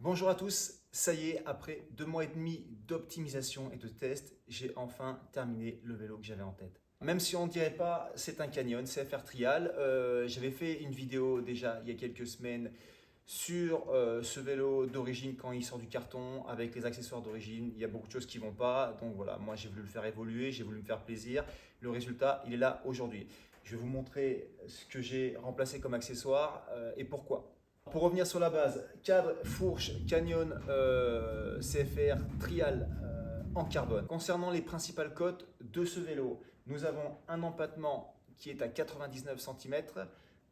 Bonjour à tous, ça y est, après 2 mois et demi d'optimisation et de test, j'ai enfin terminé le vélo que j'avais en tête. Même si on ne dirait pas, c'est un Canyon CFR Trial. J'avais fait une vidéo déjà il y a quelques semaines sur ce vélo d'origine quand il sort du carton avec les accessoires d'origine. Il y a beaucoup de choses qui ne vont pas, donc voilà, moi j'ai voulu le faire évoluer, j'ai voulu me faire plaisir. Le résultat, il est là aujourd'hui. Je vais vous montrer ce que j'ai remplacé comme accessoire et pourquoi. Pour revenir sur la base, cadre, fourche, Canyon, CFR, Trial en carbone. Concernant les principales cotes de ce vélo, nous avons un empattement qui est à 99 cm,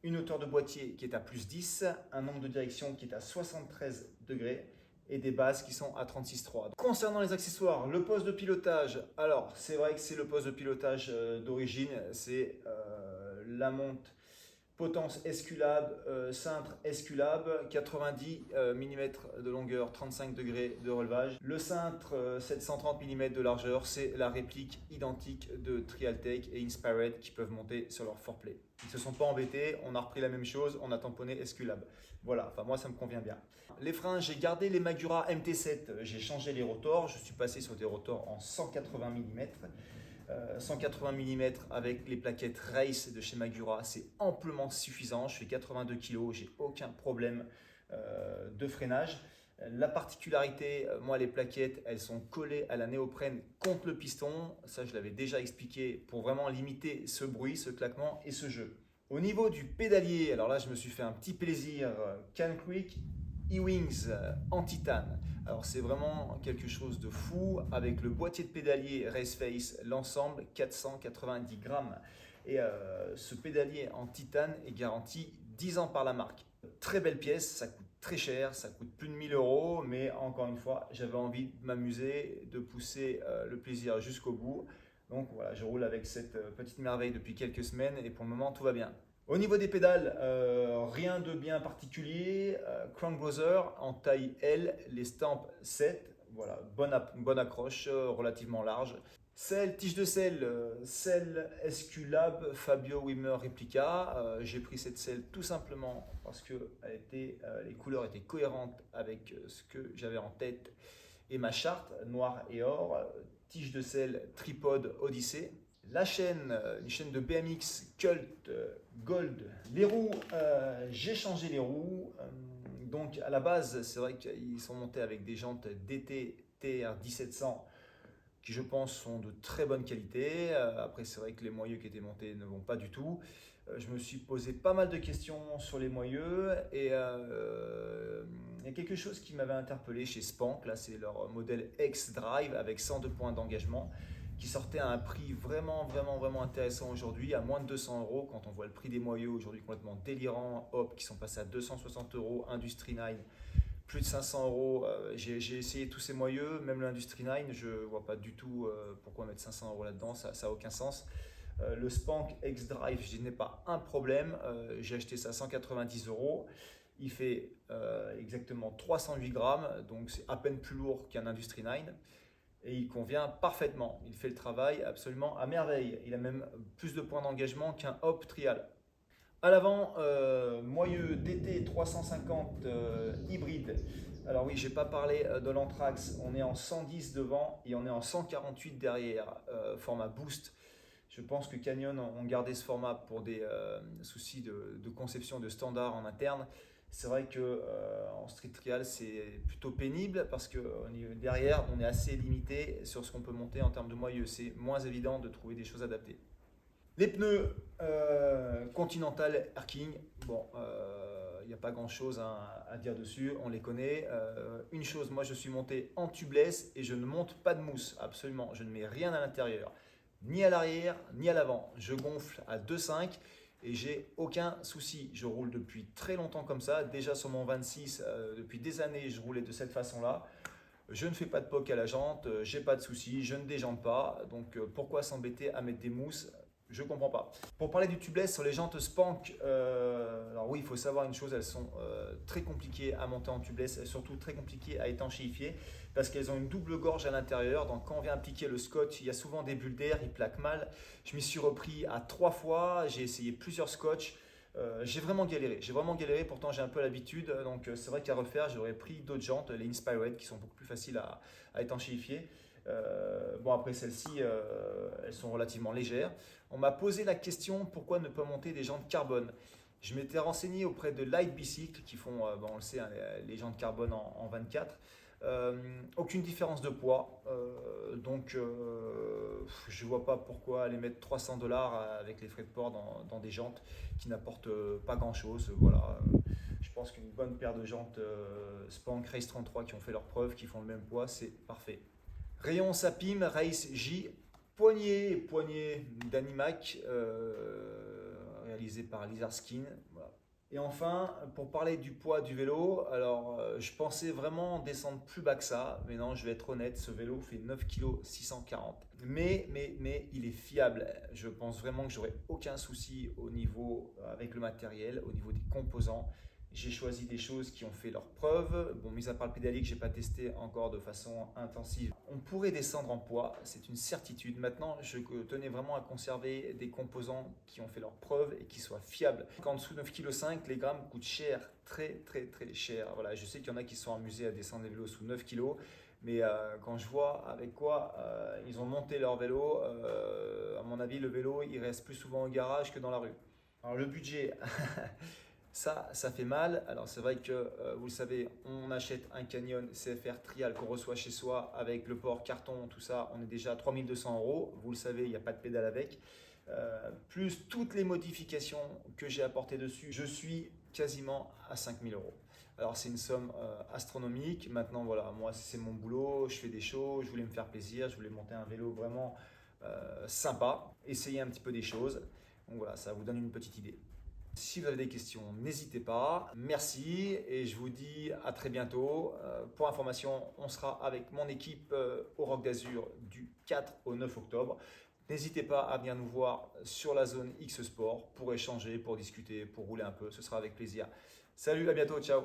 une hauteur de boîtier qui est à plus 10, un angle de direction qui est à 73 degrés et des bases qui sont à 36,3. Concernant les accessoires, le poste de pilotage, alors c'est vrai que c'est le poste de pilotage d'origine, c'est la monte potence esculable, cintre esculable, 90 mm de longueur, 35 degrés de relevage. Le cintre 730 mm de largeur, c'est la réplique identique de Trialtech et Inspired qui peuvent monter sur leur foreplay. Ils ne se sont pas embêtés, on a repris la même chose, on a tamponné esculable. Voilà, enfin moi ça me convient bien. Les freins, j'ai gardé les Magura MT7, j'ai changé les rotors, je suis passé sur des rotors en 180 mm. 180 mm avec les plaquettes Race de chez Magura, c'est amplement suffisant. Je fais 82 kg, j'ai aucun problème de freinage. La particularité, moi les plaquettes, elles sont collées à la néoprène contre le piston. Ça, je l'avais déjà expliqué pour vraiment limiter ce bruit, ce claquement et ce jeu. Au niveau du pédalier, alors là, je me suis fait un petit plaisir. Can Quick E-Wings en titane. Alors c'est vraiment quelque chose de fou avec le boîtier de pédalier Raceface, l'ensemble 490 grammes. Et ce pédalier en titane est garanti 10 ans par la marque. Très belle pièce, ça coûte très cher, ça coûte plus de 1000 euros, mais encore une fois, j'avais envie de m'amuser, de pousser le plaisir jusqu'au bout. Donc voilà, je roule avec cette petite merveille depuis quelques semaines et pour le moment tout va bien. Au niveau des pédales, rien de bien particulier. Crank Brother en taille L, les stampes 7. Voilà, bonne accroche, relativement large. Selle, tige de selle, selle Esculab Fabio Wimmer Replica. J'ai pris cette selle tout simplement parce que les couleurs étaient cohérentes avec ce que j'avais en tête et ma charte, noir et or. Tige de selle Tripod Odyssey. La chaîne, une chaîne de BMX Cult Gold. Les roues, j'ai changé les roues. Donc à la base, c'est vrai qu'ils sont montés avec des jantes DT TR 1700 qui je pense sont de très bonne qualité. Après c'est vrai que les moyeux qui étaient montés ne vont pas du tout. Je me suis posé pas mal de questions sur les moyeux et il y a quelque chose qui m'avait interpellé chez Spank. Là c'est leur modèle X-Drive avec 102 points d'engagement qui sortait à un prix vraiment intéressant aujourd'hui, à moins de 200 euros. Quand on voit le prix des moyeux aujourd'hui complètement délirant, hop, qui sont passés à 260 euros, Industry 9, plus de 500 euros. J'ai essayé tous ces moyeux, même l'Industry 9, je ne vois pas du tout pourquoi mettre 500 euros là-dedans, ça n'a aucun sens. Le Spank X-Drive, je n'ai pas un problème, j'ai acheté ça à 190 euros. Il fait exactement 308 grammes, donc c'est à peine plus lourd qu'un Industry 9 et il convient parfaitement. Il fait le travail absolument à merveille. Il a même plus de points d'engagement qu'un Hop Trial. À l'avant, moyeu DT 350 hybride. Alors oui, j'ai pas parlé de l'Anthrax. On est en 110 devant et on est en 148 derrière, format boost. Je pense que Canyon ont gardé ce format pour des soucis de conception de standards en interne. C'est vrai que en street trial c'est plutôt pénible parce que derrière on est assez limité sur ce qu'on peut monter en termes de moyeu. C'est moins évident de trouver des choses adaptées. Les pneus Continental Air King, bon, il n'y a pas grand chose à dire dessus, on les connaît. Une chose, moi je suis monté en tubeless et je ne monte pas de mousse, absolument, je ne mets rien à l'intérieur, ni à l'arrière, ni à l'avant. Je gonfle à 2,5 et j'ai aucun souci. Je roule depuis très longtemps comme ça, déjà sur mon 26, depuis des années je roulais de cette façon-là. Je ne fais pas de poke à la jante, j'ai pas de soucis, je ne déjante pas, donc pourquoi s'embêter à mettre des mousses? Je comprends pas. Pour parler du tubeless sur les jantes Spank, alors oui, il faut savoir une chose, elles sont très compliquées à monter en tubeless et surtout très compliquées à étanchéifier parce qu'elles ont une double gorge à l'intérieur. Donc quand on vient appliquer le scotch, il y a souvent des bulles d'air, ils plaquent mal. Je m'y suis repris à 3 fois, j'ai essayé plusieurs scotch. J'ai vraiment galéré, pourtant j'ai un peu l'habitude, donc c'est vrai qu'à refaire, j'aurais pris d'autres jantes, les Inspired, qui sont beaucoup plus faciles à étanchéifier. Bon, après celles-ci, elles sont relativement légères. On m'a posé la question pourquoi ne pas monter des jantes carbone. Je m'étais renseigné auprès de Light Bicycle qui font, bon, on le sait, hein, les jantes carbone en 24. Aucune différence de poids, donc je vois pas pourquoi aller mettre 300 $ avec les frais de port dans des jantes qui n'apportent pas grand chose. Voilà, je pense qu'une bonne paire de jantes Spank Race 33 qui ont fait leur preuve, qui font le même poids, c'est parfait. Rayon Sapim Race J, poignée d'Animac, réalisé par Lizard Skin. Voilà. Et enfin, pour parler du poids du vélo, alors je pensais vraiment descendre plus bas que ça, mais non, je vais être honnête, ce vélo fait 9,640 kg. Mais il est fiable. Je pense vraiment que j'aurai aucun souci au niveau avec le matériel, au niveau des composants. J'ai choisi des choses qui ont fait leurs preuves. Bon, mis à part le pédalier que j'ai pas testé encore de façon intensive, on pourrait descendre en poids, c'est une certitude. Maintenant, je tenais vraiment à conserver des composants qui ont fait leurs preuves et qui soient fiables. En dessous de 9,5 kg, les grammes coûtent cher, très cher. Voilà, je sais qu'il y en a qui sont amusés à descendre les vélos sous 9 kg. Mais quand je vois avec quoi ils ont monté leur vélo, à mon avis, le vélo, il reste plus souvent au garage que dans la rue. Alors le budget, ça fait mal. Alors c'est vrai que vous le savez, on achète un Canyon CFR Trial qu'on reçoit chez soi avec le port, carton, tout ça, on est déjà à 3200 €. Vous le savez, il n'y a pas de pédale avec. Plus toutes les modifications que j'ai apportées dessus, je suis quasiment à 5000 €. Alors c'est une somme astronomique. Maintenant voilà, moi c'est mon boulot, je fais des shows, je voulais me faire plaisir, je voulais monter un vélo vraiment sympa, essayer un petit peu des choses. Donc voilà, ça vous donne une petite idée. Si vous avez des questions, n'hésitez pas. Merci et je vous dis à très bientôt. Pour information, on sera avec mon équipe au Roc d'Azur du 4 au 9 octobre. N'hésitez pas à venir nous voir sur la zone X Sport pour échanger, pour discuter, pour rouler un peu. Ce sera avec plaisir. Salut, à bientôt, ciao.